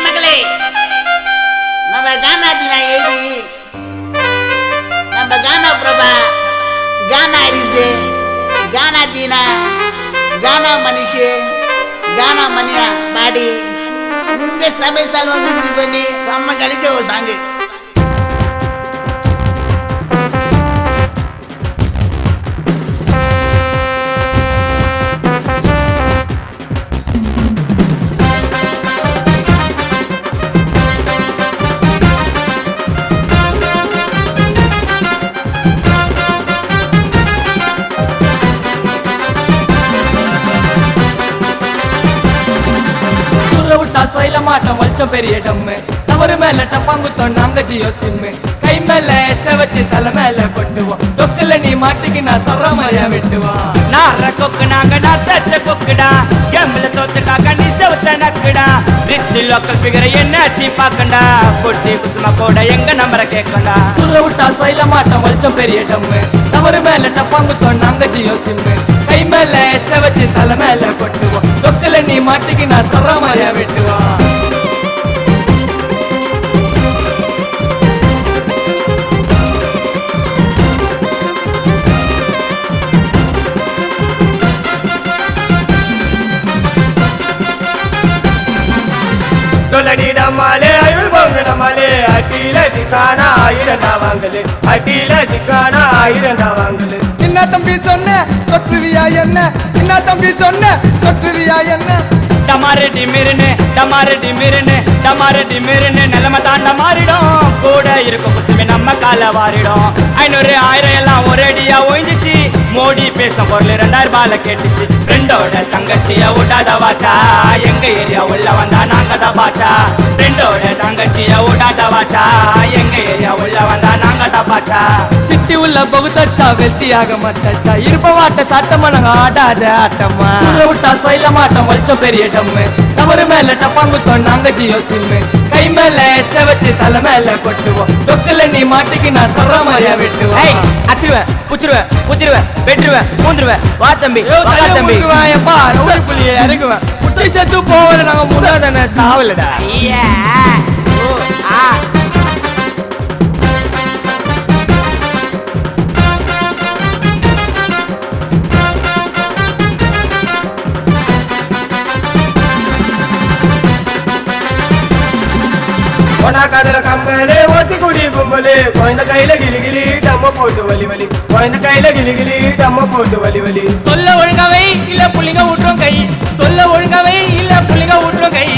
மகளே, நம்ம கானா தினா எழுதி நம்ம கானா பிரபா, கானா அரிசு, கானா தீனா, கானா மனிஷு, கானா மணியா பாடி உங்க சபை செல்வம் மியூசிக் பண்ணி செம்ம கழிச்ச ஒரு சாங்கு. சைல மாட்டோம் வச்சோம் பெரிய டம்மு தவறு மேல டப்பாங்குத்தோம் நாங்க ஜியோ சிம்மு கை மேல எச்ச வச்சு தலை மேல கொட்டுவோம் தொக்குல நீ மாட்டிக்கு நான் சொல்ற மாதிரியா வெட்டுவோம் நார கொக்கு நாங்க நான் தச்ச கொக்குடா கேம்ல தோத்துட்டாக்க நீ செவுத்த நக்குடா ரிச்சி லோக்கல் பிகரை என்னாச்சு பாக்கண்டா பொட்டி குசுமா கூட எங்க நம்பரை கேட்கண்டா சுர விட்டா சைல மாட்டோம் வச்சோம் பெரிய டம்மு தவறு மேல டப்பாங்குத்தோம் நாங்க ஜியோ சிம்மு கை மேல எச்ச வச்சு தலை மேல கொட்டுவோம் தொக்குல நீ மாட்டிக்கு நான் சொல்ற மாதிரியா வெட்டுவோம் டமாலே அயுள் பொங்கடமாலே அட்டில சிக்கானா ஆயிரண்டா வாங்கலு அட்டில சிக்கானா ஆயிரண்டா வாங்கலு என்ன தம்பி சொன்ன தொற்றுவியா என்ன என்ன தம்பி சொன்ன தொற்றுவியா என்ன டமாரு டிமிருன்னு டமாரு டிமிருன்னு டமாரு டிமிருன்னு நிலைமை தாண்ட மாறிடும் கூட இருக்கும் குசுமி நம்ம கால வாரிடும் 500 1000 எல்லாம் ஒரேடியா ஒழிஞ்சிச்சு மோடி பேசும் பொருள் 2000 ரூபாயில கேட்டுச்சு ஃப்ரெண்டோட தங்கச்சிய விடாத வாச்சா எங்க ஏரியா உள்ள வந்தா நாங்க தான் பாச்சா ஃப்ரெண்டோட தங்கச்சிய விடாத வாச்சா எங்க ஏரியா உள்ள வந்தா நாங்க தான் பாச்சா சிட்டி உள்ள பகுத்தச்சா வெத்தியாக மாட்டச்சா இருப்பவாட்ட சாட்டமா நாங்க ஆடாத ஆட்டமா விட்டா சைல மாட்டோம் வச்சோம் பெரிய டம்மு தவறு மேல டப்பாங்குத்தோம் நாங்க ஜியோ சிம்மு கை மேல எச்ச வச்சு தலை மேல கொட்டுவோம் தொக்குல நீ மாட்டிக்கு நான் சொல்ற மாதிரியா வெட்டுவோம் அச்சிருவேன் புச்சிருவேன் குத்திருவேன் வெட்டுருவேன் மூந்துருவேன் வா தம்பி தம்பி எப்பா எவ்வளவு புள்ளிய இறங்குவேன் புட்டை சேர்த்து போவல நாங்க முன்னாடி சாவலடா ஒன்னா காதல கம்பலே ஓசி குடி கும்பலே குழந்த கையில கிளிகிளி டம்ம போட்டு வலி வலி குழந்த கையில கிளிகிளி டம்ம போட்டு வலி வலி சொல்ல ஒழுங்கவை இல்ல புள்ளிங்க விட்டுரும் கை சொல்ல ஒழுங்கவை இல்ல புள்ளிங்க விட்டுரும் கை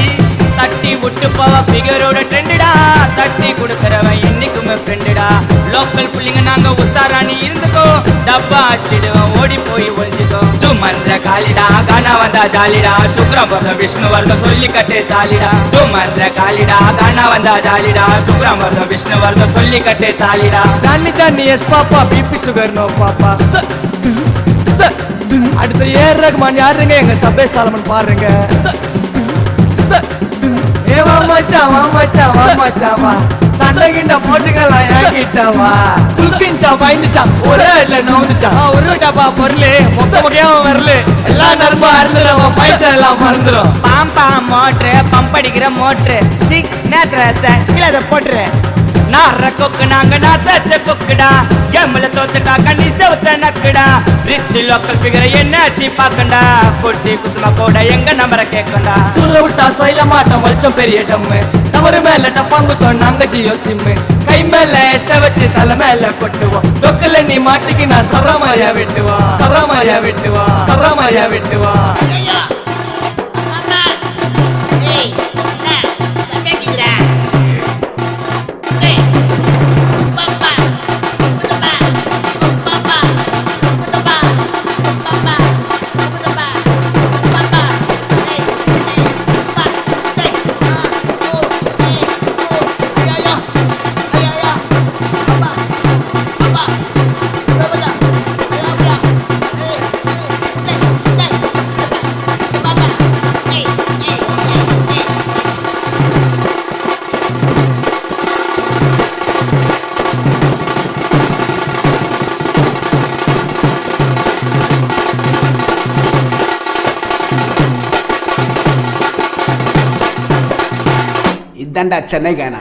தட்டி விட்டு போவ பிகரோட ட்ரெண்டுடா தட்டி கொடுக்கறவன் என்னைக்குமே ஃப்ரெண்டுடா லோக்கல் புள்ளிங்க நாங்க உசாராணி இருந்துக்கோ டப்பா அச்சிடுவோம் ஓடி போய் ஒழிஞ்சுக்கோ சுமந்திர காலிடா கானா வந்தா ஜாலிடா சுக்ரம் வர்த விஷ்ணு வர்த சொல்லி கட்டே தாலிடா சுமந்திர காலிடா கானா வந்தா ஜாலிடா சுக்ரம் வர்த விஷ்ணு வர்த சொல்லி கட்டே தாலிடா Johnny Johnny yes papa BP sugar no papa அடுத்த ஏர் ரகுமான் யாருங்க எங்க சபை சாலமன் பாருங்க ஏ வாமாச்சாவா சண்டை கிண்ட போட்டுக்கலாம் ஏங்கிட்டவா குல்கிஞ்சா பயந்துச்சா ஒரே இல்ல நவுந்துச்சா உருவிட்டாப்பா பொருளு மொத்த முக்கியம் வரல எல்லாம் நர்மா இருந்துடும் பைசா எல்லாம் மறந்துடும் பாம்பா மோட்ரு பம்ப் அடிக்கிற மோட்ரு சிக் நேரத்தை கீழே அதை போட்டுரு நார கொக்கு நாங்க நான் தச்ச கொக்குடா கேம்ல தோத்துட்டாக்க நீ செவுத்த நக்குடா ரிச்சி லோக்கல் பிகரை என்னாச்சு பாக்கண்டா பொட்டி குசுமா கூட எங்க நம்பரை கேட்கண்டா சுர விட்டா சைல மாட்டோம் வச்சோம் பெரிய டம்மு தவறு மேல டப்பாங்குத்தோம் நாங்க ஜியோ சிம்மு கை மேல எச்ச வச்சு தலை மேல கொட்டுவோம் தொக்குல நீ மாட்டிக்கு நான் சொல்ற மாதிரியா வெட்டுவோம் சொல்ற மாதிரியா வெட்டுவோம் சொல்ற மாதிரியா வெட்டுவோம் இதாண்டா சென்னை கானா.